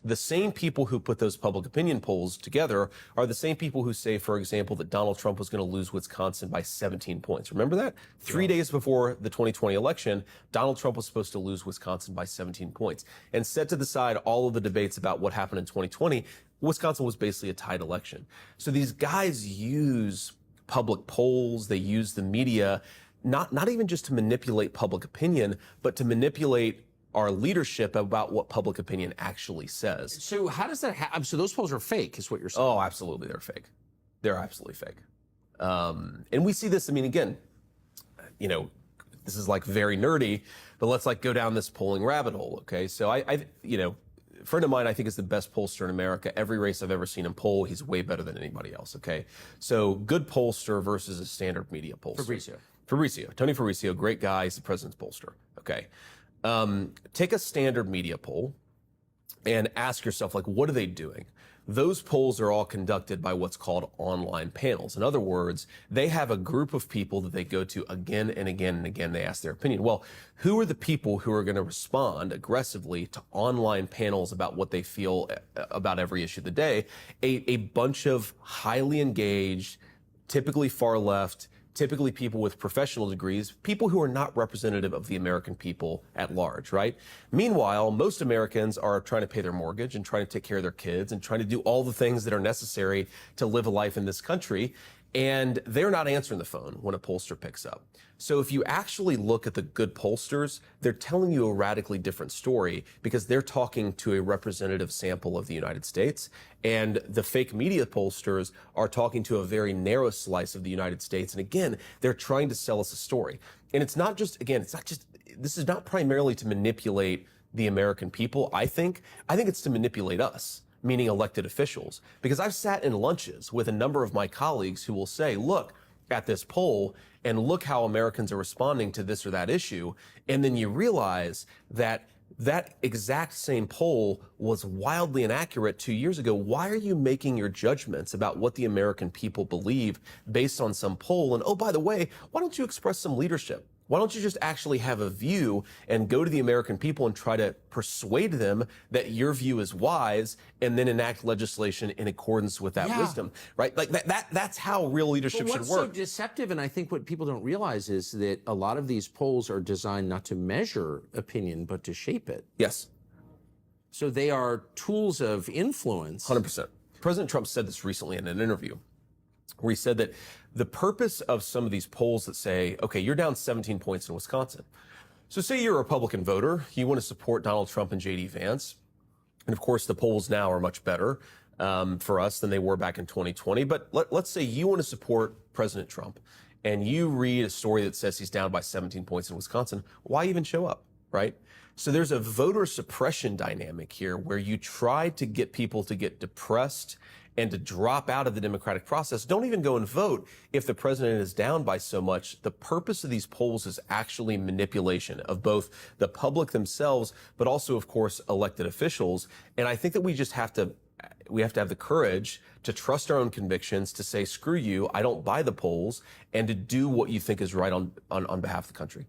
the same people who put those public opinion polls together are the same people who say, for example, that Donald Trump was going to lose Wisconsin by 17 points. Remember that? 3 days before the 2020 election, Donald Trump was supposed to lose Wisconsin by 17 points. And set to the side all of the debates about what happened in 2020, Wisconsin was basically a tied election. So these guys use public polls, they use the media, not even just to manipulate public opinion, but to manipulate our leadership about what public opinion actually says. So how does that happen? So those polls are fake, is what you're saying? Oh, absolutely, they're fake. They're absolutely fake. And we see this, I mean, again, this is like very nerdy, but let's like go down this polling rabbit hole, okay? So a friend of mine, I think, is the best pollster in America. Every race I've ever seen him poll, he's way better than anybody else, okay? So good pollster versus a standard media pollster. Tony Fabrizio, great guy. He's the president's pollster, okay? Take a standard media poll and ask yourself, like, what are they doing? Those polls are all conducted by what's called online panels. In other words, they have a group of people that they go to again and again and again. They ask their opinion. Well, who are the people who are going to respond aggressively to online panels about what they feel about every issue of the day? A bunch of highly engaged, typically far left, typically people with professional degrees, people who are not representative of the American people at large, right? Meanwhile, most Americans are trying to pay their mortgage and trying to take care of their kids and trying to do all the things that are necessary to live a life in this country. And they're not answering the phone when a pollster picks up. So if you actually look at the good pollsters, they're telling you a radically different story because they're talking to a representative sample of the United States. And the fake media pollsters are talking to a very narrow slice of the United States. And again, they're trying to sell us a story. And this is not primarily to manipulate the American people. I think it's to manipulate us, meaning elected officials. Because I've sat in lunches with a number of my colleagues who will say, look at this poll and look how Americans are responding to this or that issue. And then you realize that that exact same poll was wildly inaccurate 2 years ago. Why are you making your judgments about what the American people believe based on some poll? And oh, by the way, why don't you express some leadership? Why don't you just actually have a view and go to the American people and try to persuade them that your view is wise and then enact legislation in accordance with that wisdom, right? Like that's how real leadership should work. What's so deceptive, and I think what people don't realize is that a lot of these polls are designed not to measure opinion, but to shape it. Yes. So they are tools of influence. 100%. President Trump said this recently in an interview, where he said that the purpose of some of these polls that say, okay, you're down 17 points in Wisconsin. So say you're a Republican voter, you want to support Donald Trump and J.D. Vance. And of course, the polls now are much better for us than they were back in 2020. But let's say you want to support President Trump and you read a story that says he's down by 17 points in Wisconsin. Why even show up, right? So there's a voter suppression dynamic here where you try to get people to get depressed and to drop out of the democratic process. Don't even go and vote if the president is down by so much. The purpose of these polls is actually manipulation of both the public themselves, but also, of course, elected officials. And I think that we have to have the courage to trust our own convictions, to say, screw you, I don't buy the polls, and to do what you think is right on behalf of the country.